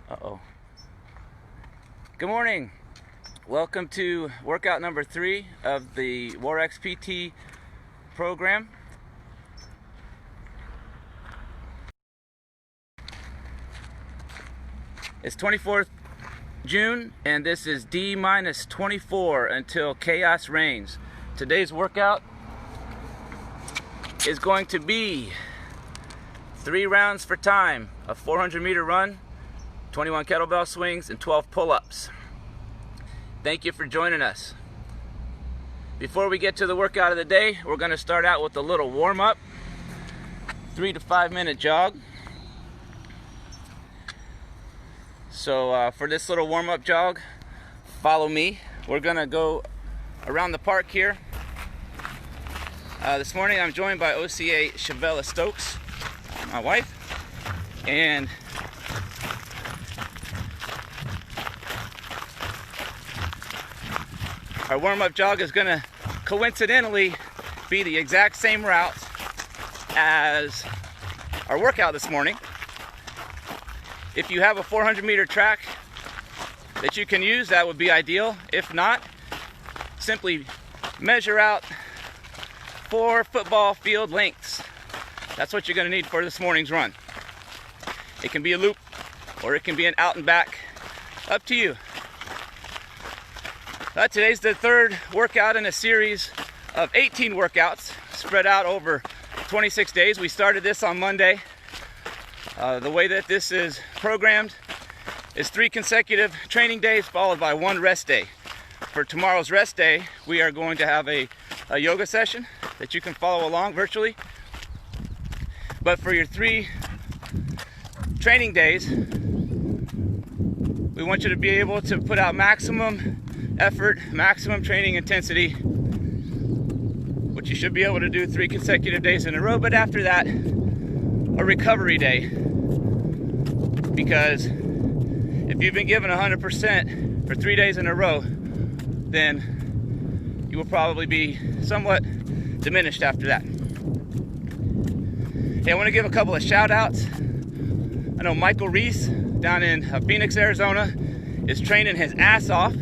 Uh-oh. Good morning. Welcome to workout number 3 of the WOD PT program. It's 24th June and this is D-24 until chaos reigns. Today's workout is going to be 3 rounds for time, a 400-meter run, 21 kettlebell swings, and 12 pull-ups. Thank you for joining us. Before we get to the workout of the day, we're going to start out with a little warm-up, 3 to 5 minute jog. So for this little warm-up jog, follow me. We're going to go around the park here. This morning I'm joined by OCA Shavella Stokes, my wife, and our warm-up jog is going to coincidentally be the exact same route as our workout this morning. If you have a 400-meter track that you can use, that would be ideal. If not, simply measure out 4 football field lengths. That's what you're going to need for this morning's run. It can be a loop or it can be an out and back. Up to you. Today's the 3rd workout in a series of 18 workouts spread out over 26 days. We started this on Monday. The way that this is programmed is 3 consecutive training days followed by 1 rest day. For tomorrow's rest day, we are going to have a yoga session that you can follow along virtually. But for your 3 training days, we want you to be able to put out maximum effort, maximum training intensity, which you should be able to do 3 consecutive days in a row. But after that, a recovery day, because if you've been given 100% for 3 days in a row, then you will probably be somewhat diminished after that. Hey, I want to give a couple of shout outs. I know Michael Reese down in Phoenix, Arizona is training his ass off.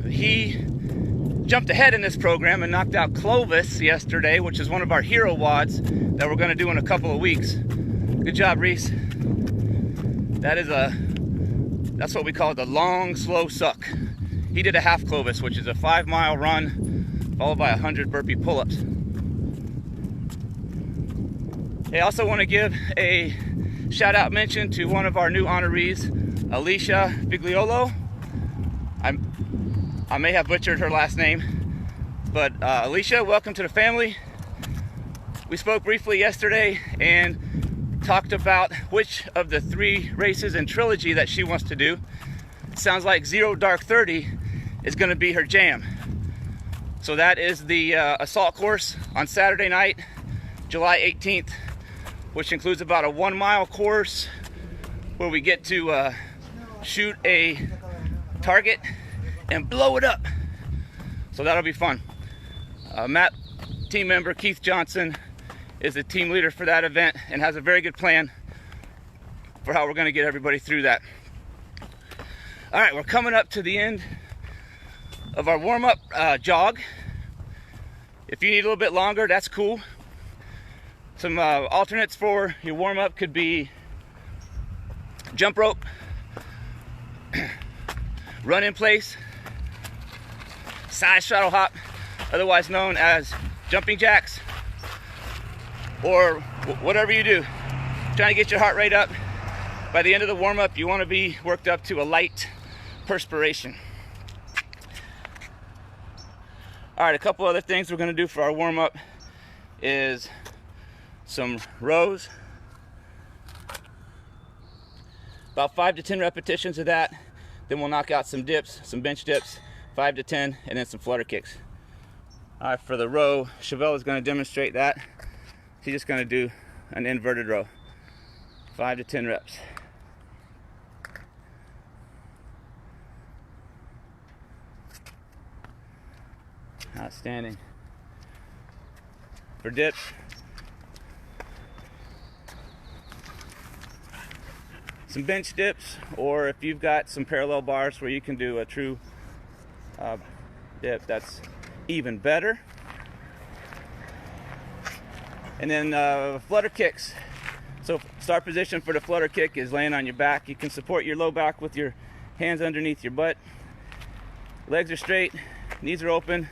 He jumped ahead in this program and knocked out Clovis yesterday, which is one of our hero WODs that we're going to do in a couple of weeks. Good job, Reese. That's what we call the long, slow suck. He did a half Clovis, which is a 5-mile run followed by 100 burpee pull-ups. I also want to give a shout out mention to one of our new honorees, Alicia Figliolo. I may have butchered her last name, but Alicia, welcome to the family. We spoke briefly yesterday and talked about which of the 3 races in Trilogy that she wants to do. Sounds like Zero Dark 30 is going to be her jam. So that is the assault course on Saturday night, July 18th, which includes about a 1-mile course where we get to shoot a target and blow it up. So that'll be fun. Matt, team member Keith Johnson, is the team leader for that event and has a very good plan for how we're going to get everybody through that. All right, we're coming up to the end of our warm-up jog. If you need a little bit longer, that's cool. Some alternates for your warm-up could be jump rope, run in place, side straddle hop, otherwise known as jumping jacks, or whatever you do. Trying to get your heart rate up. By the end of the warm-up, you want to be worked up to a light perspiration. All right, a couple other things we're going to do for our warm-up is some rows, about 5 to 10 repetitions of that. Then we'll knock out some dips, some bench dips, 5 to 10, and then some flutter kicks. All right, for the row, Chevelle is going to demonstrate that. She's just going to do an inverted row, 5 to 10 reps. Outstanding. For dips, some bench dips, or if you've got some parallel bars where you can do a true dip, that's even better. And then flutter kicks. So start position for the flutter kick is laying on your back. You can support your low back with your hands underneath your butt. Legs are straight, knees are open.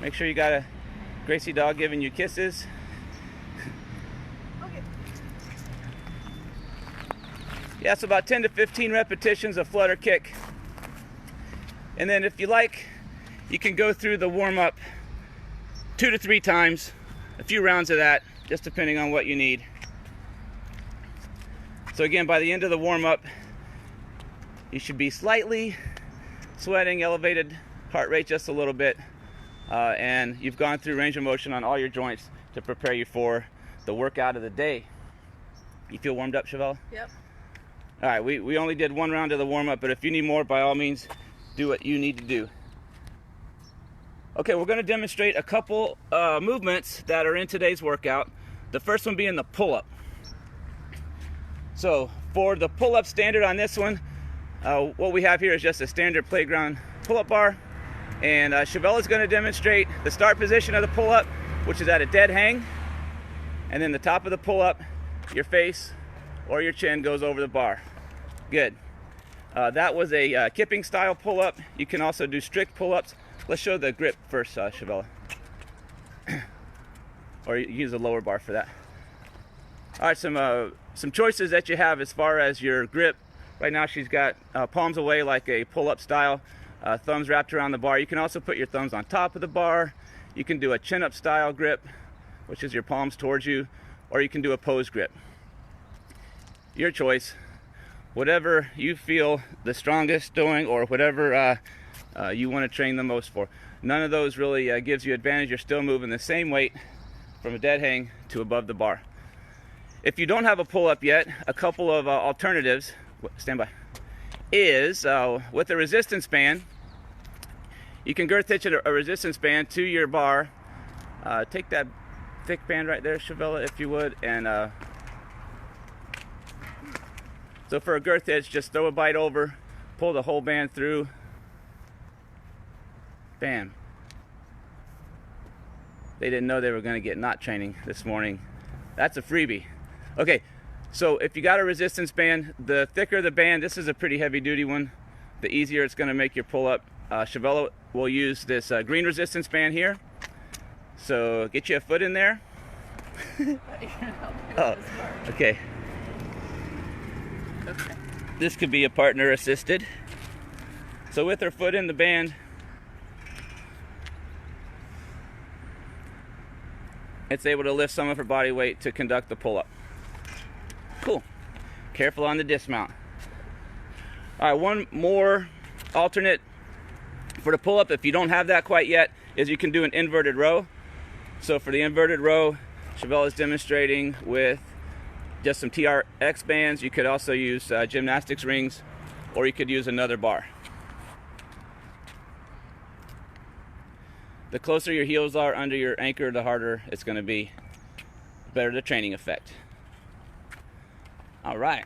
Make sure you got a Gracie dog giving you kisses. Okay. Yeah, it's about 10 to 15 repetitions of flutter kick. And then if you like, you can go through the warm-up 2 to 3 times, a few rounds of that, just depending on what you need. So again, by the end of the warm-up, you should be slightly sweating, elevated heart rate just a little bit, and you've gone through range of motion on all your joints to prepare you for the workout of the day. You feel warmed up, Chevelle? Yep. All right, we only did 1 round of the warm-up, but if you need more, by all means, do what you need to do. Okay, we're going to demonstrate a couple movements that are in today's workout. The first one being the pull-up. So for the pull-up standard on this one, what we have here is just a standard playground pull-up bar. And Chevelle is going to demonstrate the start position of the pull-up, which is at a dead hang. And then the top of the pull-up, your face or your chin goes over the bar. Good. That was a kipping style pull-up. You can also do strict pull-ups. Let's show the grip first, Chevelle. Or you use a lower bar for that. All right, some choices that you have as far as your grip. Right now she's got palms away like a pull-up style, thumbs wrapped around the bar. You can also put your thumbs on top of the bar. You can do a chin-up style grip, which is your palms towards you, or you can do a pose grip. Your choice. Whatever you feel the strongest doing, or whatever you want to train the most for. None of those really gives you advantage. You're still moving the same weight from a dead hang to above the bar. If you don't have a pull-up yet, a couple of alternatives, stand by, is with a resistance band. You can girth hitch a resistance band to your bar. Take that thick band right there, Chevelle, if you would, and so for a girth hitch, just throw a bite over, pull the whole band through, bam. They didn't know they were going to get knot training this morning. That's a freebie. Okay, so if you got a resistance band, the thicker the band, this is a pretty heavy duty one, the easier it's going to make your pull up. Chevelle will use this green resistance band here. So get you a foot in there. Oh, okay. Okay. This could be a partner assisted. So with her foot in the band, it's able to lift some of her body weight to conduct the pull-up. Cool. Careful on the dismount. All right, one more alternate for the pull-up, if you don't have that quite yet, is you can do an inverted row. So for the inverted row, Chevelle is demonstrating with just some TRX bands. You could also use gymnastics rings, or you could use another bar. The closer your heels are under your anchor, the harder it's going to be, the better the training effect. All right,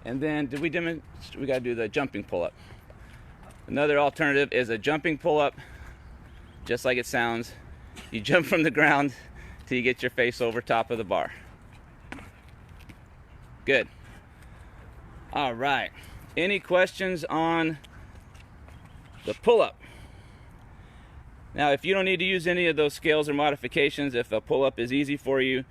and then did we demonstrate? We got to do the jumping pull-up. Another alternative is a jumping pull-up, just like it sounds. You jump from the ground till you get your face over top of the bar. Good. All right. Any questions on the pull-up? Now, if you don't need to use any of those scales or modifications, if a pull-up is easy for you,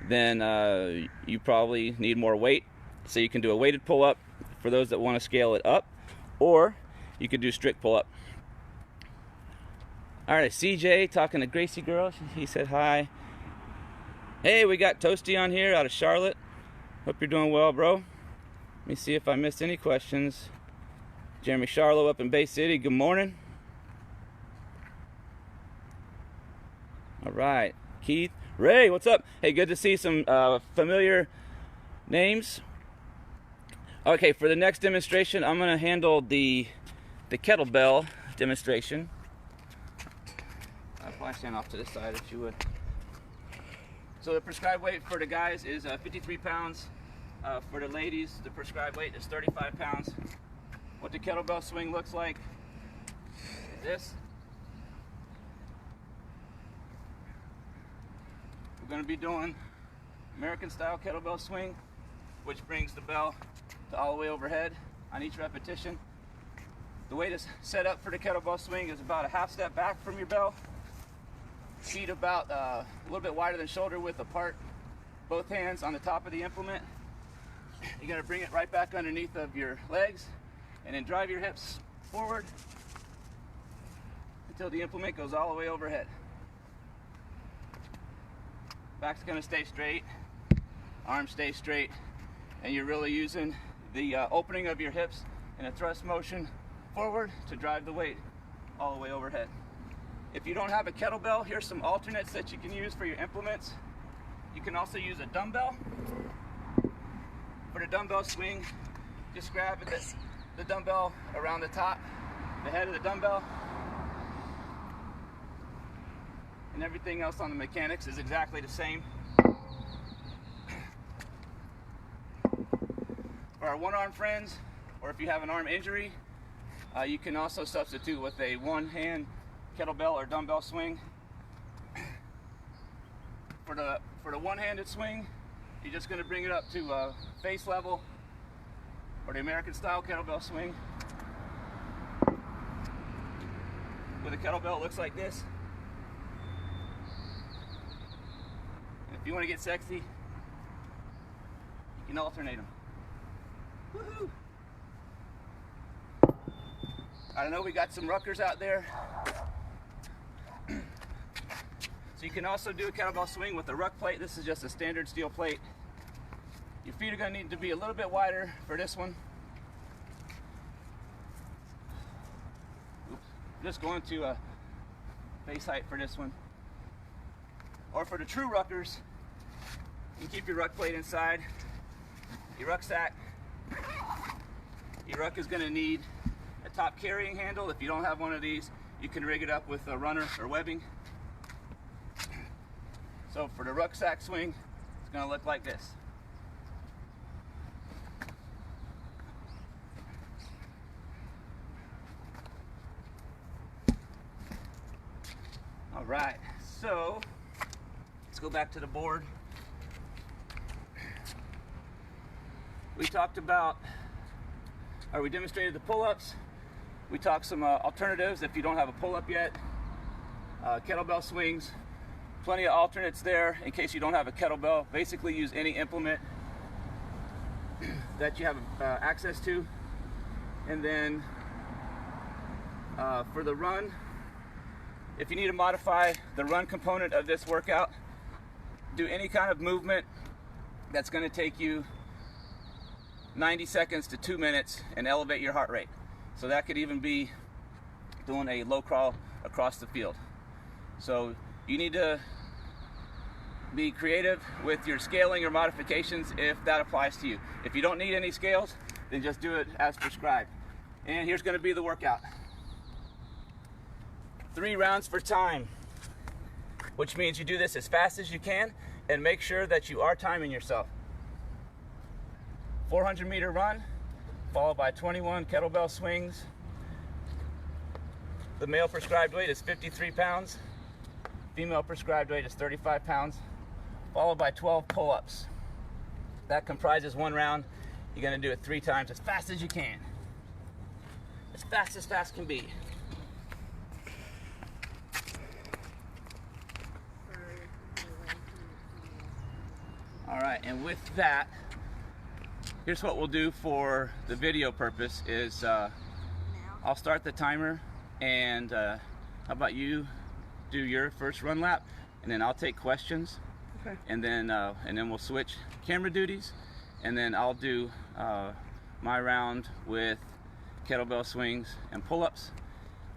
then you probably need more weight. So you can do a weighted pull-up for those that want to scale it up, or you could do strict pull-up. All right, CJ talking to Gracie girl. He said hi. Hey, we got Toasty on here out of Charlotte. Hope you're doing well, bro. Let me see if I missed any questions. Jeremy Charlo up in Bay City, good morning. All right, Keith. Ray, what's up? Hey, good to see some familiar names. Okay, for the next demonstration, I'm going to handle the kettlebell demonstration. I'll probably stand off to the side if you would. So the prescribed weight for the guys is 53 pounds. For the ladies, the prescribed weight is 35 pounds. What the kettlebell swing looks like is this. We're going to be doing American style kettlebell swing, which brings the bell to all the way overhead on each repetition. The way to set up for the kettlebell swing is about a half step back from your bell, feet about a little bit wider than shoulder width apart, both hands on the top of the implement. You're going to bring it right back underneath of your legs and then drive your hips forward until the implement goes all the way overhead. Back's going to stay straight, arms stay straight, and you're really using the opening of your hips in a thrust motion forward to drive the weight all the way overhead. If you don't have a kettlebell, here's some alternates that you can use for your implements. You can also use a dumbbell. For the dumbbell swing, just grab the dumbbell around the top, the head of the dumbbell, and everything else on the mechanics is exactly the same. For our one-arm friends, or if you have an arm injury, you can also substitute with a one-hand kettlebell or dumbbell swing. For the one-handed swing, you're just going to bring it up to face level, or the American style kettlebell swing. With a kettlebell, it looks like this. And if you want to get sexy, you can alternate them. Woohoo! I don't know, we got some ruckers out there. So you can also do a kettlebell swing with a ruck plate. This is just a standard steel plate. Your feet are going to need to be a little bit wider for this one. Oops. Just going to face height for this one. Or for the true ruckers, you can keep your ruck plate inside your rucksack. Your ruck is going to need a top carrying handle. If you don't have one of these, you can rig it up with a runner or webbing. So for the rucksack swing, it's going to look like this. All right, so let's go back to the board. We talked about, or we demonstrated the pull-ups. We talked some alternatives if you don't have a pull-up yet. Kettlebell swings, plenty of alternates there in case you don't have a kettlebell. Basically use any implement that you have access to. And then for the run, if you need to modify the run component of this workout, do any kind of movement that's going to take you 90 seconds to 2 minutes and elevate your heart rate. So that could even be doing a low crawl across the field. So you need to be creative with your scaling or modifications if that applies to you. If you don't need any scales, then just do it as prescribed. And here's going to be the workout. 3 rounds for time, which means you do this as fast as you can and make sure that you are timing yourself. 400-meter run, followed by 21 kettlebell swings. The male prescribed weight is 53 pounds. Female prescribed weight is 35 pounds, followed by 12 pull-ups. That comprises 1 round. You're going to do it 3 times as fast as you can. As fast can be. All right, and with that, here's what we'll do for the video purpose is I'll start the timer, and how about you do your first run lap, and then I'll take questions. Okay. And then we'll switch camera duties, and then I'll do my round with kettlebell swings and pull-ups.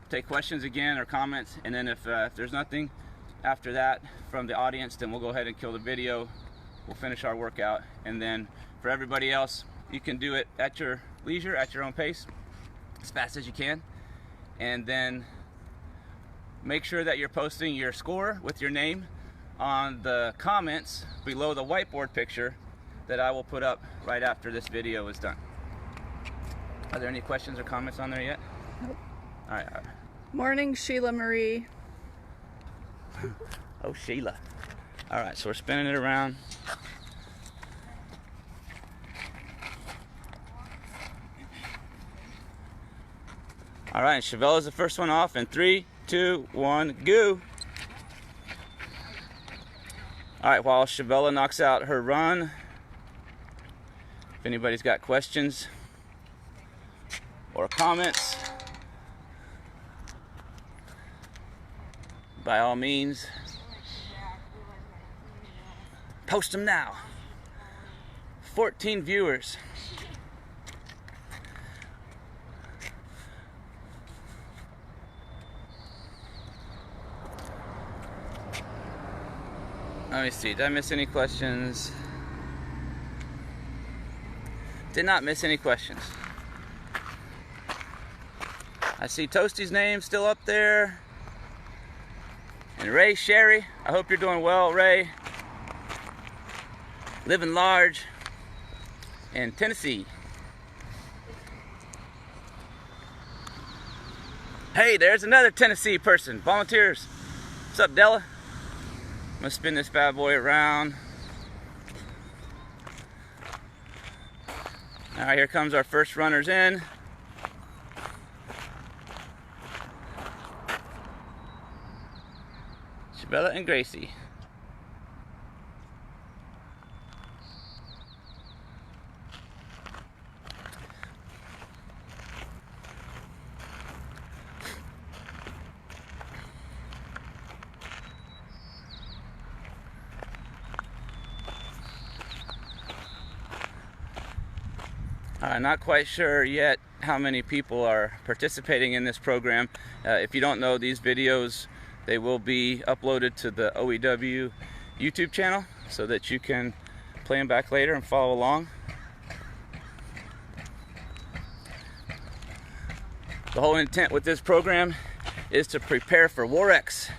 Take questions again or comments, and then if there's nothing after that from the audience, then we'll go ahead and kill the video. We'll finish our workout, and then for everybody else, you can do it at your leisure, at your own pace, as fast as you can. And then make sure that you're posting your score with your name on the comments below the whiteboard picture that I will put up right after this video is done. Are there any questions or comments on there yet? Nope. All right. Morning, Sheila Marie. Oh, Sheila. All right, so we're spinning it around. All right, Chevella's the first one off in 3, 2, 1, go. All right, while Chevella knocks out her run, if anybody's got questions or comments, by all means, post them now. 14 viewers. Let me see, did I miss any questions? Did not miss any questions. I see Toasty's name still up there. And Ray Sherry, I hope you're doing well, Ray. Living large in Tennessee. Hey, there's another Tennessee person, volunteers. What's up, Della? I'm gonna spin this bad boy around. All right, here comes our first runners in. Chevella and Gracie. Not quite sure yet how many people are participating in this program. If you don't know, these videos, they will be uploaded to the OEW YouTube channel so that you can play them back later and follow along. The whole intent with this program is to prepare for War-X.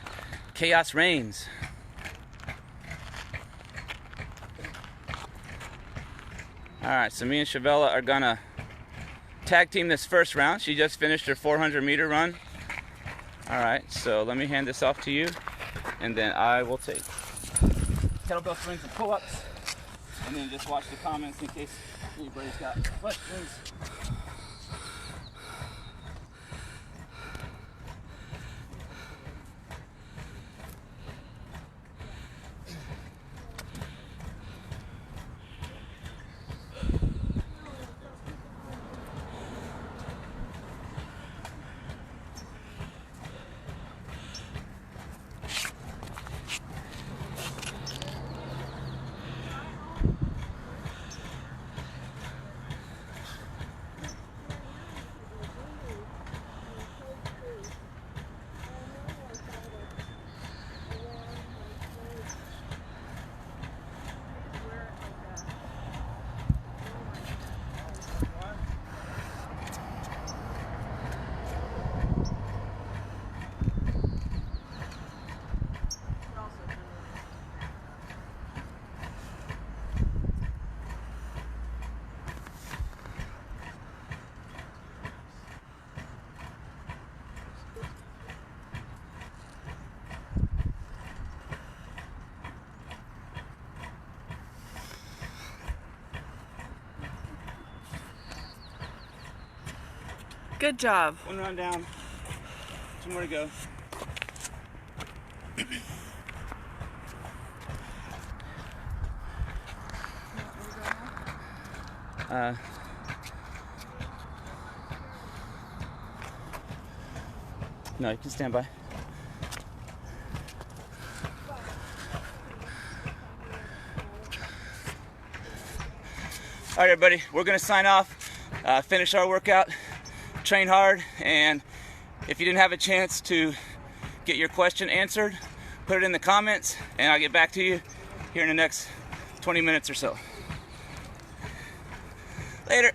Chaos reigns. Alright, so me and Chevella are gonna tag team this first round. She just finished her 400-meter run. Alright, so let me hand this off to you, and then I will take kettlebell swings and pull-ups, and then just watch the comments in case anybody's got questions. Good job. One run down, 2 more to go. No, you can stand by. All right, everybody, we're gonna sign off, finish our workout, train hard, and if you didn't have a chance to get your question answered, put it in the comments, and I'll get back to you here in the next 20 minutes or so. Later.